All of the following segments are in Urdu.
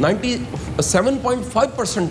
97.5%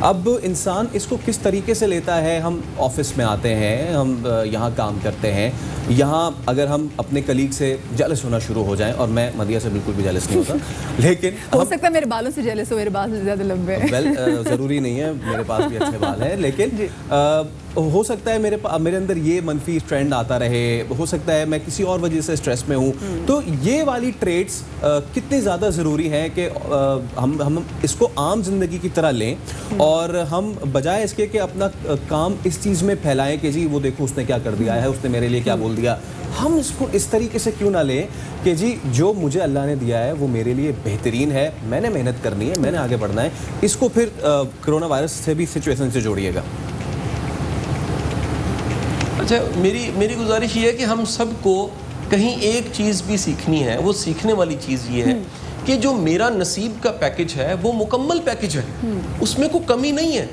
اب انسان اس کو کس طریقے سے لیتا ہے. ہم آفس میں آتے ہیں, ہم یہاں کام کرتے ہیں, یہاں اگر ہم اپنے کلیگ سے جیلس ہونا شروع ہو جائیں, اور میں مدیہ سے بالکل بھی جیلس نہیں ہوتا, لیکن ہو سکتا ہے میرے بالوں سے جیلس ہو, میرے بال سے زیادہ لمبے ہیں. ضروری نہیں ہے, میرے پاس بھی اچھے بال ہیں, لیکن ہو سکتا ہے میرے اندر یہ منفی ٹرینڈ آتا رہے, ہو سکتا ہے میں کسی اور وجہ سے اسٹریس میں ہوں. تو یہ والی ٹریٹس کتنی زیادہ ضروری ہیں کہ ہم اس کو عام زندگی کی طرح لیں, اور ہم بجائے اس کے کہ اپنا کام اس چیز میں پھیلائیں کہ جی وہ دیکھو اس نے کیا کر دیا ہے, اس نے میرے لیے کیا بول دیا, ہم اس کو اس طریقے سے کیوں نہ لیں کہ جی جو مجھے اللہ نے دیا ہے وہ میرے لیے بہترین ہے, میں نے محنت کرنی ہے, میں نے آگے بڑھنا ہے. اس کو پھر کرونا وائرس سے بھی سچویشن سے جوڑیے گا. اچھا, میری گزارش یہ ہے کہ ہم سب کو کہیں ایک چیز بھی سیکھنی ہے. وہ سیکھنے والی چیز یہ ہے کہ جو میرا نصیب کا پیکج ہے وہ مکمل پیکج ہے, اس میں کوئی کمی نہیں ہے.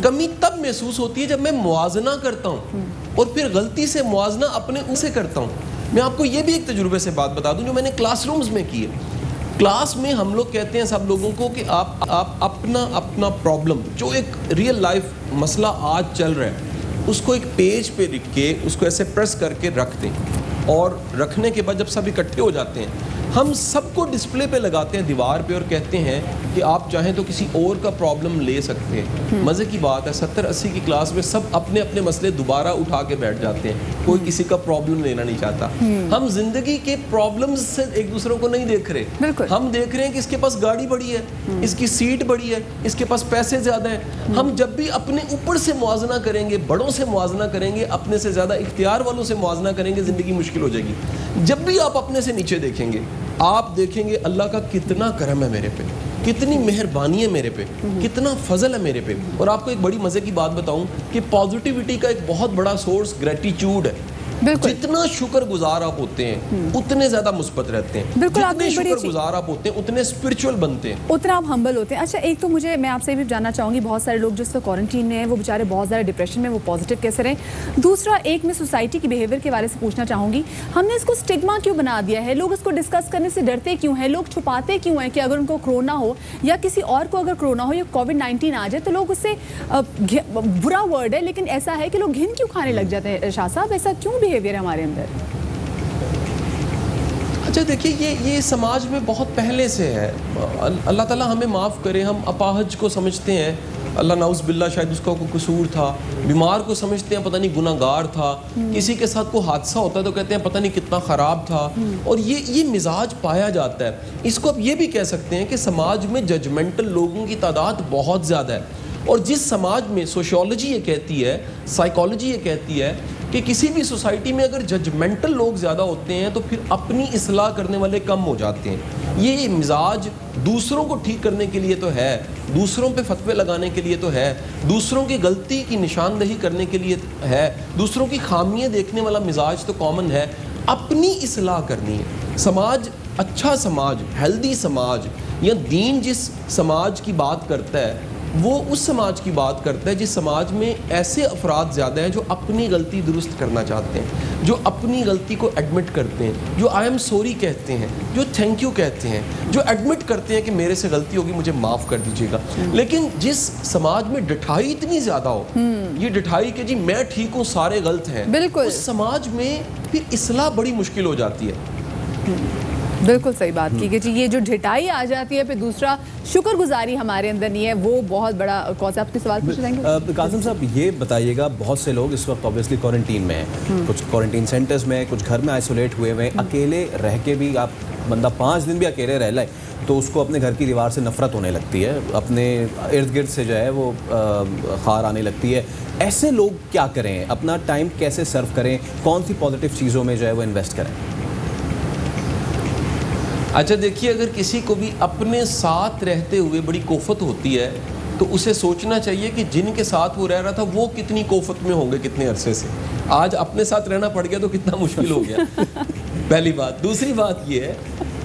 کمی تب محسوس ہوتی ہے جب میں موازنہ کرتا ہوں, اور پھر غلطی سے موازنہ اپنے ان سے کرتا ہوں. میں آپ کو یہ بھی ایک تجربے سے بات بتا دوں جو میں نے کلاس رومز میں کی ہے. کلاس میں ہم لوگ کہتے ہیں سب لوگوں کو کہ آپ اپنا پرابلم, جو ایک ریئل لائف مسئلہ آج چل رہا ہے, اس کو ایک پیج پہ لکھ کے اس کو ایسے پریس کر کے رکھ دیں, اور رکھنے کے بعد جب سب اکٹھے ہو جاتے ہیں ہم سب کو ڈسپلے پہ لگاتے ہیں دیوار پہ, اور کہتے ہیں کہ آپ چاہیں تو کسی اور کا پرابلم لے سکتے ہیں. مزے کی بات ہے 70-80 کی کلاس میں سب اپنے اپنے مسئلے دوبارہ اٹھا کے بیٹھ جاتے ہیں, کوئی کسی کا پرابلم لینا نہیں چاہتا. ہم زندگی کے پرابلمز سے ایک دوسروں کو نہیں دیکھ رہے, ہم دیکھ رہے ہیں کہ اس کے پاس گاڑی بڑی ہے, اس کی سیٹ بڑی ہے, اس کے پاس پیسے زیادہ ہیں. ہم جب بھی اپنے اوپر سے موازنہ کریں گے, بڑوں سے موازنہ کریں گے, اپنے سے زیادہ اختیار والوں سے موازنہ کریں گے, زندگی مشکل ہو جائے گی. جب بھی آپ اپنے سے نیچے دیکھیں گے آپ دیکھیں گے اللہ کا کتنا کرم ہے میرے پہ, کتنی مہربانی ہے میرے پہ, کتنا فضل ہے میرے پہ. اور آپ کو ایک بڑی مزے کی بات بتاؤں کہ پازیٹیوٹی کا ایک بہت بڑا سورس گریٹیٹیوڈ ہے. جتنا شکر گزار آپ ہوتے ہیں اتنے زیادہ مثبت رہتے ہیں, جتنے شکر گزار آپ ہوتے ہیں اتنے اسپرچول بنتے ہیں, اتنا آپ ہمبل ہوتے ہیں. اچھا, ایک تو میں آپ سے بھی جاننا چاہوں گی, بہت سارے لوگ جو اس وقت کوارنٹین میں ہیں وہ بیچارے بہت زیادہ ڈپریشن میں, وہ پازیٹیو کیسے رہیں. دوسرا, ایک میں سوسائٹی کی بیہیویئر کے بارے سے پوچھنا چاہوں گی, ہم نے اس کو سٹگما کیوں بنا دیا ہے, لوگ اس کو ڈسکس کرنے سے ڈرتے کیوں ہیں, لوگ چھپاتے کیوں ہیں کہ اگر ان کو کرونا ہو یا کسی اور کو اگر کرونا ہو یا کووڈ-19 آ جائے تو لوگ اس سے, برا ورڈ ہے لیکن ایسا ہے کہ لوگ گھن کیوں کھانے لگ جاتے ہیں. شاہ صاحب, ایسا کیوں بیہیویئر ہے ہمارے اندر؟ اچھا دیکھیے, یہ سماج میں بہت پہلے سے ہے. اللہ تعالیٰ ہمیں معاف کرے, ہم اپاہج کو سمجھتے ہیں اللہ نعوذ باللہ شاید اس کا کوئی قصور تھا, بیمار کو سمجھتے ہیں پتہ نہیں گناہ گار تھا, کسی کے ساتھ کوئی حادثہ ہوتا ہے تو کہتے ہیں پتہ نہیں کتنا خراب تھا, اور یہ مزاج پایا جاتا ہے. اس کو آپ یہ بھی کہہ سکتے ہیں کہ سماج میں ججمنٹل لوگوں کی تعداد بہت زیادہ ہے, اور جس سماج میں سوشیولوجی یہ کہتی ہے, سائیکالوجی یہ کہتی ہے کہ کسی بھی سوسائٹی میں اگر ججمنٹل لوگ زیادہ ہوتے ہیں تو پھر اپنی اصلاح کرنے والے کم ہو جاتے ہیں. یہ مزاج دوسروں کو ٹھیک کرنے کے لیے تو ہے, دوسروں پہ فتوے لگانے کے لیے تو ہے, دوسروں کی غلطی کی نشاندہی کرنے کے لیے ہے, دوسروں کی خامیاں دیکھنے والا مزاج تو کامن ہے. اپنی اصلاح کرنی ہے. سماج, اچھا سماج, ہیلدی سماج, یا دین جس سماج کی بات کرتا ہے وہ اس سماج کی بات کرتا ہے جس سماج میں ایسے افراد زیادہ ہیں جو اپنی غلطی درست کرنا چاہتے ہیں, جو اپنی غلطی کو ایڈمٹ کرتے ہیں, جو آئی ایم سوری کہتے ہیں, جو تھینک یو کہتے ہیں, جو ایڈمٹ کرتے ہیں کہ میرے سے غلطی ہوگی, مجھے معاف کر دیجیے گا. لیکن جس سماج میں ڈٹھائی اتنی زیادہ ہو, یہ ڈٹھائی کہ جی میں ٹھیک ہوں سارے غلط ہیں, اس سماج میں پھر اصلاح بڑی مشکل ہو جاتی ہے. بالکل صحیح بات کی کہ جی یہ جو ڈھٹائی آ جاتی ہے, پھر دوسرا شکر گزاری ہمارے اندر نہیں ہے, وہ بہت بڑا. کون سا آپ کے سوال پوچھ رہے ہیں قاسم صاحب, یہ بتائیے گا بہت سے لوگ اس وقت اوبیسلی کوارنٹین میں ہیں, کچھ کوارنٹین سینٹرز میں, کچھ گھر میں آئسولیٹ ہوئے ہوئے ہیں, اکیلے رہ کے بھی آپ بندہ 5 دن بھی اکیلے رہ لائے تو اس کو اپنے گھر کی دیوار سے نفرت ہونے لگتی ہے, اپنے ارد گرد سے جو ہے وہ خار آنے لگتی ہے. ایسے لوگ کیا کریں, اپنا ٹائم کیسے سرو کریں, کون سی پازیٹیو چیزوں میں جو ہے وہ انویسٹ کریں؟ اچھا دیکھیے, اگر کسی کو بھی اپنے ساتھ رہتے ہوئے بڑی کوفت ہوتی ہے تو اسے سوچنا چاہیے کہ جن کے ساتھ وہ رہ رہا تھا وہ کتنی کوفت میں ہوں گے کتنے عرصے سے. آج اپنے ساتھ رہنا پڑ گیا تو کتنا مشکل ہو گیا, پہلی بات. دوسری بات یہ ہے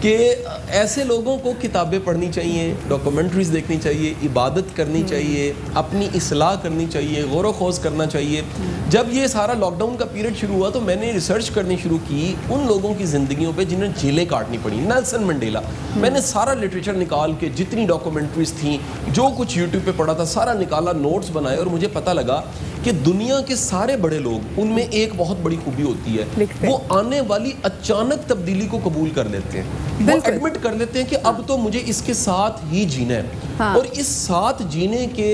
کہ ایسے لوگوں کو کتابیں پڑھنی چاہیے، ڈاکومنٹریز دیکھنی چاہیے، عبادت کرنی چاہیے، اپنی اصلاح کرنی چاہیے، غور و خوض کرنا چاہیے۔ جب یہ سارا لاک ڈاؤن کا پیریڈ شروع ہوا تو میں نے ریسرچ کرنی شروع کی ان لوگوں کی زندگیوں پہ جنہیں جیلیں کاٹنی پڑی، نیلسن منڈیلا۔ میں نے سارا لٹریچر نکال کے جتنی ڈاکومنٹریز تھیں، جو کچھ یوٹیوب پہ پڑھا تھا، سارا نکالا، نوٹس بنائے، اور مجھے پتہ لگا کہ دنیا کے سارے بڑے لوگ، ان میں ایک بہت بڑی خوبی ہوتی ہے، وہ آنے والی اچانک تبدیلی کو قبول کر لیتے ہیں، وہ ایڈمٹ کر لیتے ہیں کہ اب تو مجھے اس کے ساتھ ہی جینا ہے، اور اس ساتھ جینے کے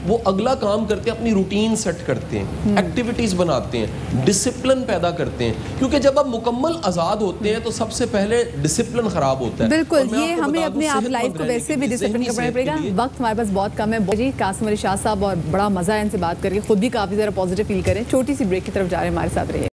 وہ اگلا کام کرتے ہیں، اپنی روٹین سیٹ کرتے ہیں، ایکٹیویٹیز بناتے ہیں، ڈسپلن پیدا کرتے ہیں، کیونکہ جب آپ مکمل آزاد ہوتے ہیں تو سب سے پہلے ڈسپلن خراب ہوتا ہے۔ بالکل، یہ ہمیں اپنے آپ لائف کو ویسے بھی ڈسپلن کرنا پڑے گا۔ وقت ہمارے پاس بہت کم ہے جی۔ قاسم علی شاہ صاحب، اور بڑا مزہ ہے ان سے بات کر کے، خود بھی کافی زیادہ پازیٹیو فیل کریں۔ چھوٹی سی بریک کی طرف جا رہے ہیں، ہمارے ساتھ رہیے۔